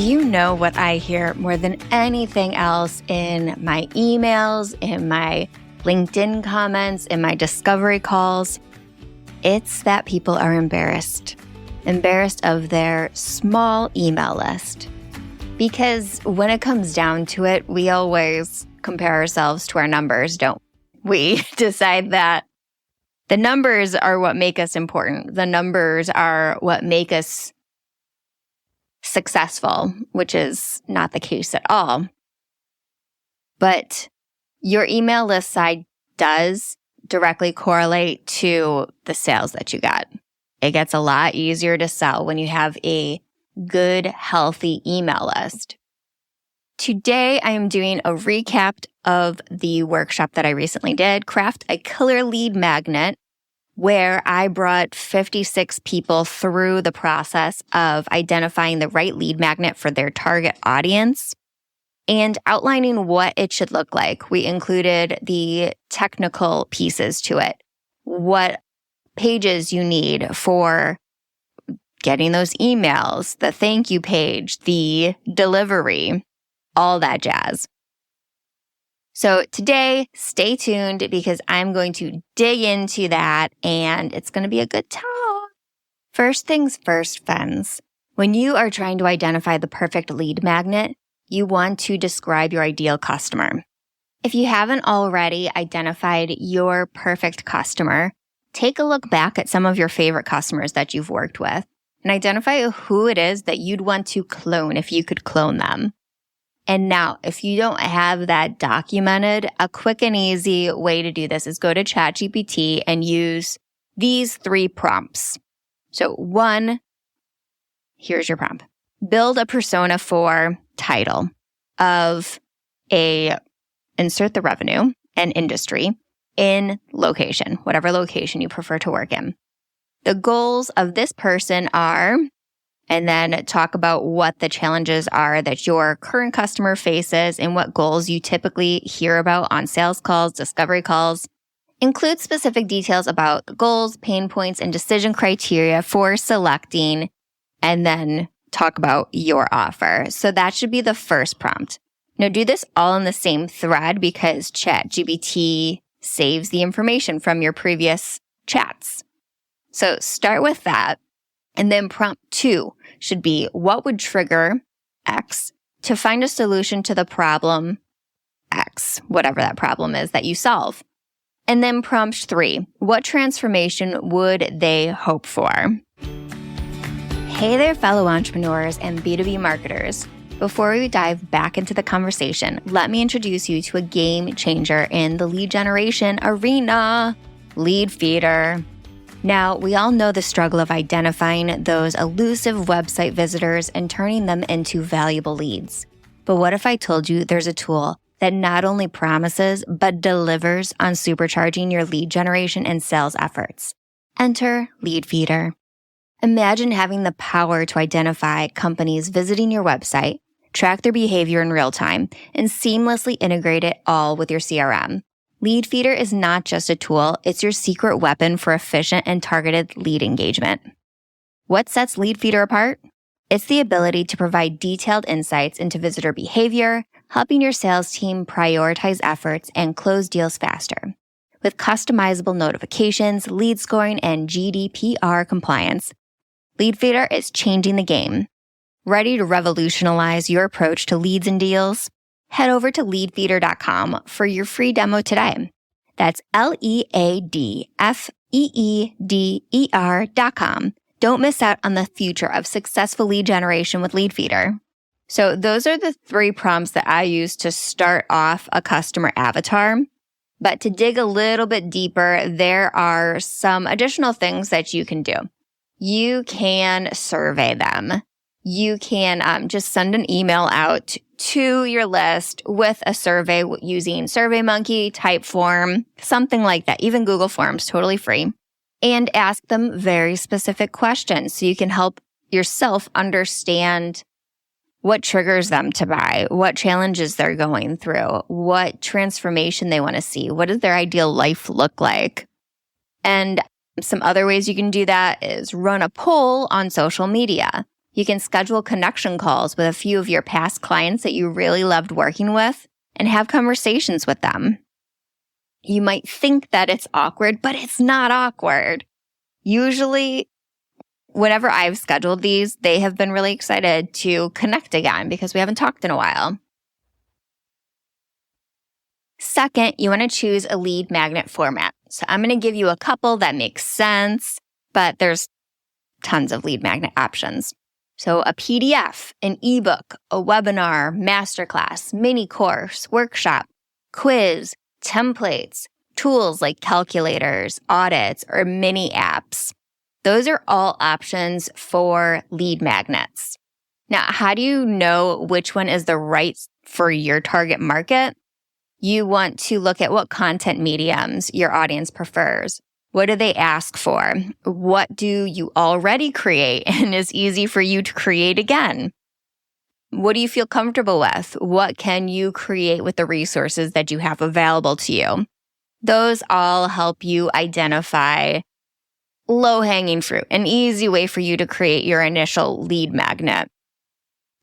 Do you know what I hear more than anything else in my emails, in my LinkedIn comments, in my discovery calls? It's that people are embarrassed of their small email list. Because when it comes down to it, we always compare ourselves to our numbers, don't we? Decide that the numbers are what make us important. The numbers are what make us successful, which is not the case at all. But your email list size does directly correlate to the sales that you got. It gets a lot easier to sell when you have a good, healthy email list. Today, I am doing a recap of the workshop that I recently did, Craft a Killer Lead Magnet, where I brought 56 people through the process of identifying the right lead magnet for their target audience and outlining what it should look like. We included the technical pieces to it, what pages you need for getting those emails, the thank you page, the delivery, all that jazz. So today, stay tuned because I'm going to dig into that and it's going to be a good talk. First things first, friends. When you are trying to identify the perfect lead magnet, you want to describe your ideal customer. If you haven't already identified your perfect customer, take a look back at some of your favorite customers that you've worked with and identify who it is that you'd want to clone if you could clone them. And now, if you don't have that documented, a quick and easy way to do this is go to ChatGPT and use these 3 prompts. So 1, here's your prompt. Build a persona for title of insert the revenue and industry in location, whatever location you prefer to work in. The goals of this person are, and then talk about what the challenges are that your current customer faces and what goals you typically hear about on sales calls, discovery calls. Include specific details about the goals, pain points, and decision criteria for selecting, and then talk about your offer. So that should be the first prompt. Now do this all in the same thread because ChatGPT saves the information from your previous chats. So start with that. And then prompt 2 should be, what would trigger X to find a solution to the problem X, whatever that problem is that you solve. And then prompt 3, what transformation would they hope for? Hey there, fellow entrepreneurs and B2B marketers. Before we dive back into the conversation, let me introduce you to a game changer in the lead generation arena, Leadfeeder. Now, we all know the struggle of identifying those elusive website visitors and turning them into valuable leads. But what if I told you there's a tool that not only promises, but delivers on supercharging your lead generation and sales efforts? Enter Leadfeeder. Imagine having the power to identify companies visiting your website, track their behavior in real time, and seamlessly integrate it all with your CRM. Leadfeeder is not just a tool, it's your secret weapon for efficient and targeted lead engagement. What sets Leadfeeder apart? It's the ability to provide detailed insights into visitor behavior, helping your sales team prioritize efforts and close deals faster. With customizable notifications, lead scoring, and GDPR compliance, Leadfeeder is changing the game. Ready to revolutionize your approach to leads and deals? Head over to leadfeeder.com for your free demo today. That's LEADFEEDER.com. Don't miss out on the future of successful lead generation with Leadfeeder. So those are the 3 prompts that I use to start off a customer avatar. But to dig a little bit deeper, there are some additional things that you can do. You can survey them. You can just send an email out to your list with a survey using SurveyMonkey, Typeform, something like that. Even Google Forms, totally free. And ask them very specific questions so you can help yourself understand what triggers them to buy, what challenges they're going through, what transformation they want to see, what does their ideal life look like. And some other ways you can do that is run a poll on social media. You can schedule connection calls with a few of your past clients that you really loved working with and have conversations with them. You might think that it's awkward, but it's not awkward. Usually, whenever I've scheduled these, they have been really excited to connect again because we haven't talked in a while. Second, you want to choose a lead magnet format. So I'm going to give you a couple that make sense, but there's tons of lead magnet options. So a PDF, an ebook, a webinar, masterclass, mini course, workshop, quiz, templates, tools like calculators, audits, or mini apps. Those are all options for lead magnets. Now, how do you know which one is the right for your target market? You want to look at what content mediums your audience prefers. What do they ask for? What do you already create and is easy for you to create again? What do you feel comfortable with? What can you create with the resources that you have available to you? Those all help you identify low-hanging fruit, an easy way for you to create your initial lead magnet.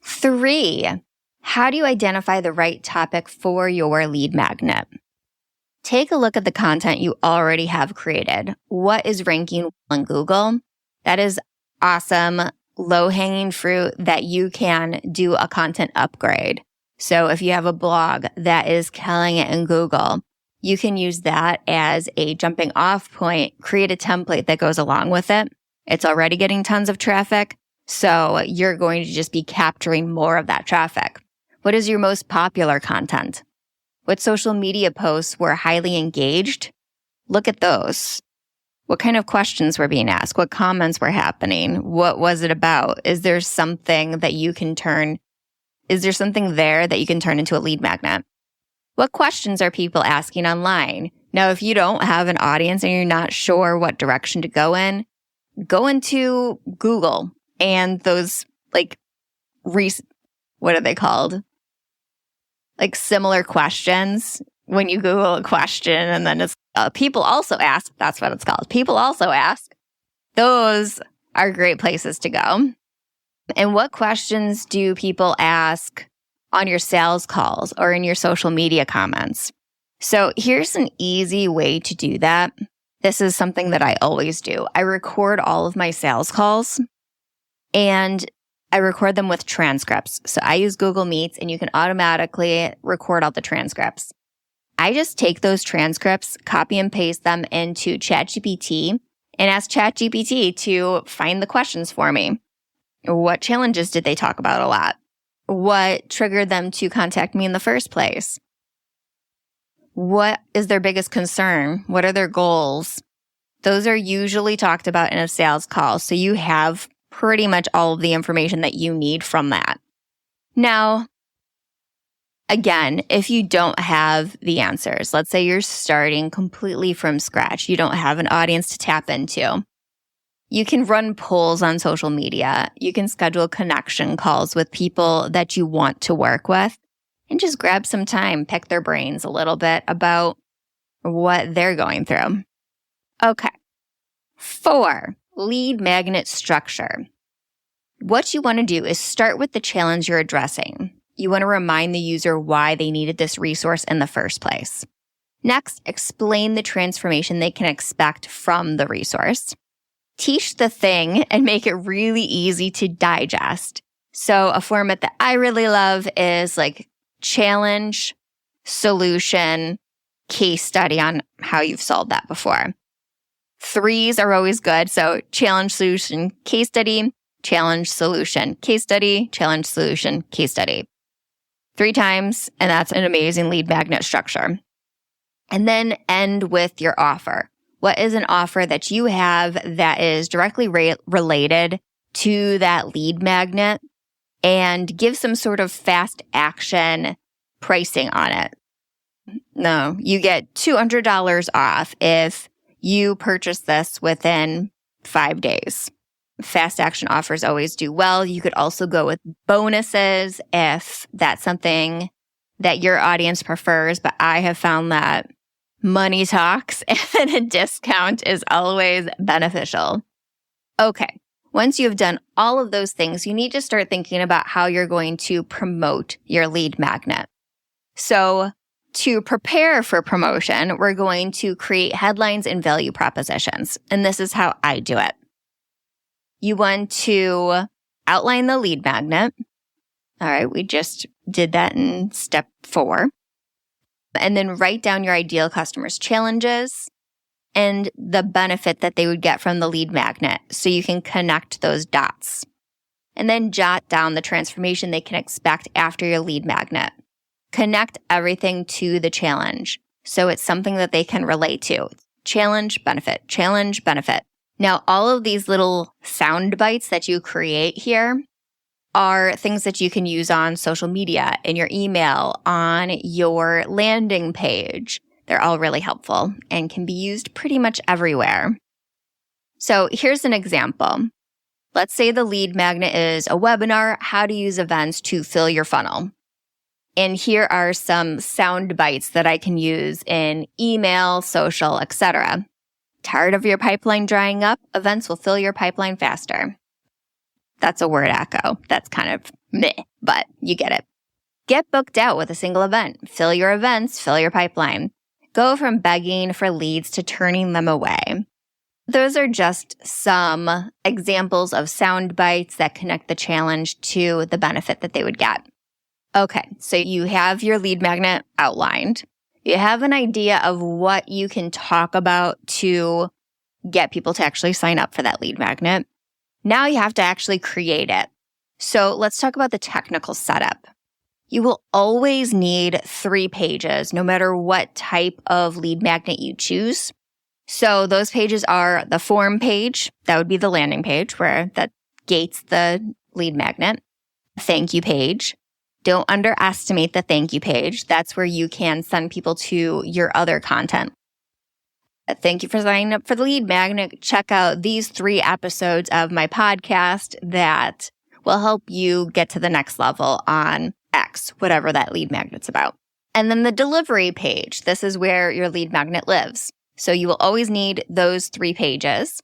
3, how do you identify the right topic for your lead magnet? Take a look at the content you already have created. What is ranking on Google? That is awesome, low-hanging fruit that you can do a content upgrade. So if you have a blog that is killing it in Google, you can use that as a jumping off point, create a template that goes along with it. It's already getting tons of traffic, so you're going to just be capturing more of that traffic. What is your most popular content? What social media posts were highly engaged? Look at those. What kind of questions were being asked? What comments were happening? What was it about? Is there something there that you can turn into a lead magnet? What questions are people asking online? Now, if you don't have an audience and you're not sure what direction to go into Google and those what are they called? Like similar questions. When you Google a question and then it's people also ask, that's what it's called. People also ask. Those are great places to go. And what questions do people ask on your sales calls or in your social media comments? So here's an easy way to do that. This is something that I always do. I record all of my sales calls and I record them with transcripts. So I use Google Meets and you can automatically record all the transcripts. I just take those transcripts, copy and paste them into ChatGPT and ask ChatGPT to find the questions for me. What challenges did they talk about a lot? What triggered them to contact me in the first place? What is their biggest concern? What are their goals? Those are usually talked about in a sales call, so you have pretty much all of the information that you need from that. Now, again, if you don't have the answers, let's say you're starting completely from scratch, you don't have an audience to tap into, you can run polls on social media. You can schedule connection calls with people that you want to work with and just grab some time, pick their brains a little bit about what they're going through. Okay. 4, lead magnet structure. What you want to do is start with the challenge you're addressing. You want to remind the user why they needed this resource in the first place. Next, explain the transformation they can expect from the resource. Teach the thing and make it really easy to digest. So a format that I really love is like challenge, solution, case study on how you've solved that before. 3s are always good. So challenge, solution, case study, challenge, solution, case study, challenge, solution, case study. 3 times, and that's an amazing lead magnet structure. And then end with your offer. What is an offer that you have that is directly related to that lead magnet? And give some sort of fast action pricing on it. No, you get $200 off if you purchase this within 5 days. Fast action offers always do well. You could also go with bonuses if that's something that your audience prefers, but I have found that money talks and a discount is always beneficial. Okay, Once you've done all of those things, you need to start thinking about how you're going to promote your lead magnet. So to prepare for promotion, we're going to create headlines and value propositions. And this is how I do it. You want to outline the lead magnet. All right, we just did that in step 4. And then write down your ideal customers' challenges and the benefit that they would get from the lead magnet so you can connect those dots. And then jot down the transformation they can expect after your lead magnet. Connect everything to the challenge so it's something that they can relate to. Challenge, benefit, challenge, benefit. Now, all of these little sound bites that you create here are things that you can use on social media, in your email, on your landing page. They're all really helpful and can be used pretty much everywhere. So here's an example. Let's say the lead magnet is a webinar, how to use events to fill your funnel. And here are some sound bites that I can use in email, social, etc. Tired of your pipeline drying up? Events will fill your pipeline faster. That's a word echo. That's kind of meh, but you get it. Get booked out with a single event. Fill your events, fill your pipeline. Go from begging for leads to turning them away. Those are just some examples of sound bites that connect the challenge to the benefit that they would get. Okay, so you have your lead magnet outlined. You have an idea of what you can talk about to get people to actually sign up for that lead magnet. Now you have to actually create it. So let's talk about the technical setup. You will always need 3 pages, no matter what type of lead magnet you choose. So those pages are the form page, that would be the landing page where that gates the lead magnet. Thank you page. Don't underestimate the thank you page. That's where you can send people to your other content. Thank you for signing up for the lead magnet. Check out these 3 episodes of my podcast that will help you get to the next level on X, whatever that lead magnet's about. And then the delivery page. This is where your lead magnet lives. So you will always need those 3 pages,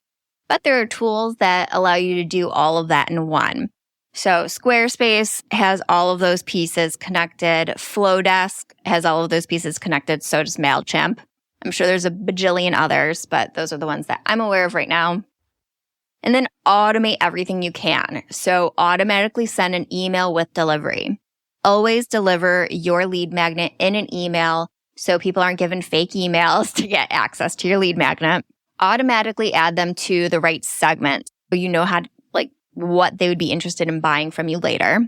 but there are tools that allow you to do all of that in one. So Squarespace has all of those pieces connected. Flowdesk has all of those pieces connected. So does MailChimp. I'm sure there's a bajillion others, but those are the ones that I'm aware of right now. And then automate everything you can. So automatically send an email with delivery. Always deliver your lead magnet in an email so people aren't given fake emails to get access to your lead magnet. Automatically add them to the right segment so you know how to, what they would be interested in buying from you later.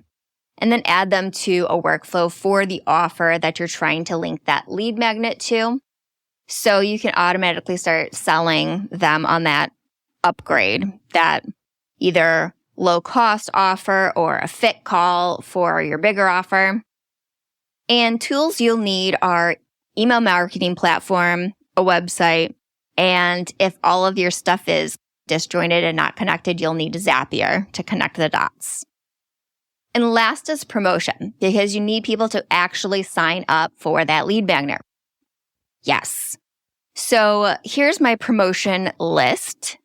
And then add them to a workflow for the offer that you're trying to link that lead magnet to. So you can automatically start selling them on that upgrade, that either low cost offer or a fit call for your bigger offer. And tools you'll need are email marketing platform, a website, and if all of your stuff is disjointed and not connected, you'll need Zapier to connect the dots. And last is promotion, because you need people to actually sign up for that lead magnet. Yes. So here's my promotion list.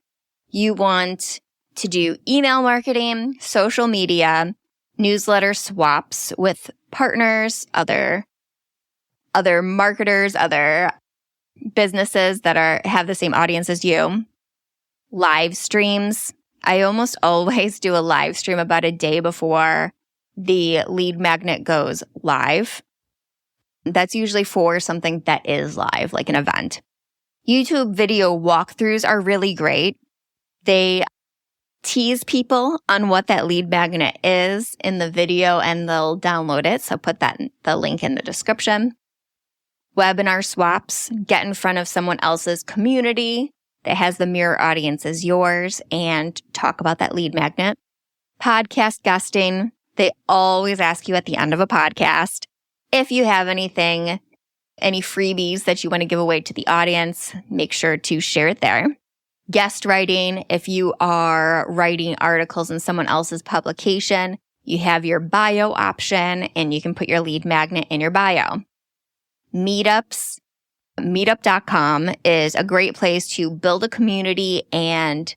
You want to do email marketing, social media, newsletter swaps with partners, other marketers, other businesses that have the same audience as you. Live streams. I almost always do a live stream about a day before the lead magnet goes live. That's usually for something that is live, like an event. YouTube video walkthroughs are really great. They tease people on what that lead magnet is in the video and they'll download it. So put the link in the description. Webinar swaps. Get in front of someone else's community that has the mirror audience as yours and talk about that lead magnet. Podcast guesting. They always ask you at the end of a podcast if you have any freebies that you want to give away to the audience, make sure to share it there. Guest writing. If you are writing articles in someone else's publication, you have your bio option and you can put your lead magnet in your bio. Meetups. Meetup.com is a great place to build a community and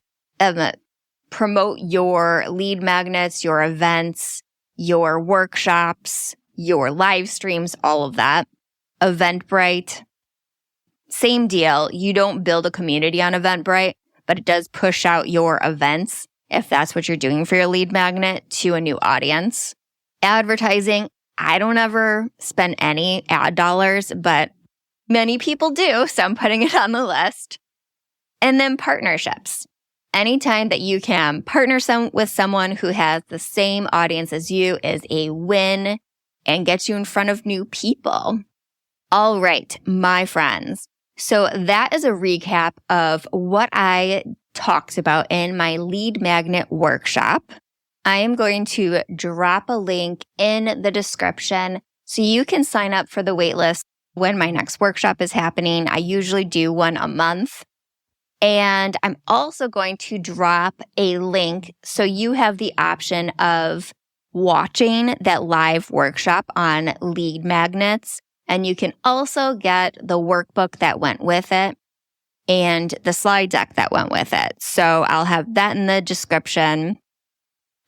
promote your lead magnets, your events, your workshops, your live streams, all of that. Eventbrite, same deal. You don't build a community on Eventbrite, but it does push out your events, if that's what you're doing for your lead magnet, to a new audience. Advertising, I don't ever spend any ad dollars, but many people do, so I'm putting it on the list. And then partnerships. Anytime that you can partner with someone who has the same audience as you is a win and gets you in front of new people. All right, my friends. So that is a recap of what I talked about in my lead magnet workshop. I am going to drop a link in the description so you can sign up for the waitlist when my next workshop is happening. I usually do one a month. And I'm also going to drop a link so you have the option of watching that live workshop on lead magnets. And you can also get the workbook that went with it and the slide deck that went with it. So I'll have that in the description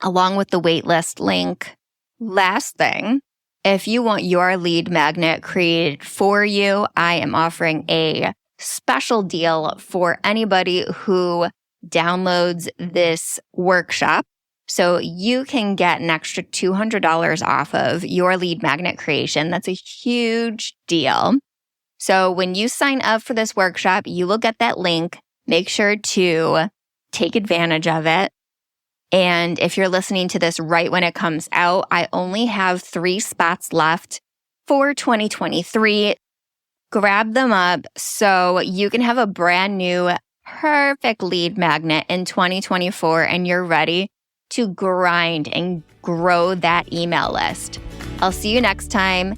along with the waitlist link. Last thing, if you want your lead magnet created for you, I am offering a special deal for anybody who downloads this workshop. So you can get an extra $200 off of your lead magnet creation. That's a huge deal. So when you sign up for this workshop, you will get that link. Make sure to take advantage of it. And if you're listening to this right when it comes out, I only have 3 spots left for 2023. Grab them up so you can have a brand new, perfect lead magnet in 2024 and you're ready to grind and grow that email list. I'll see you next time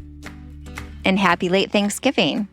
and happy late Thanksgiving.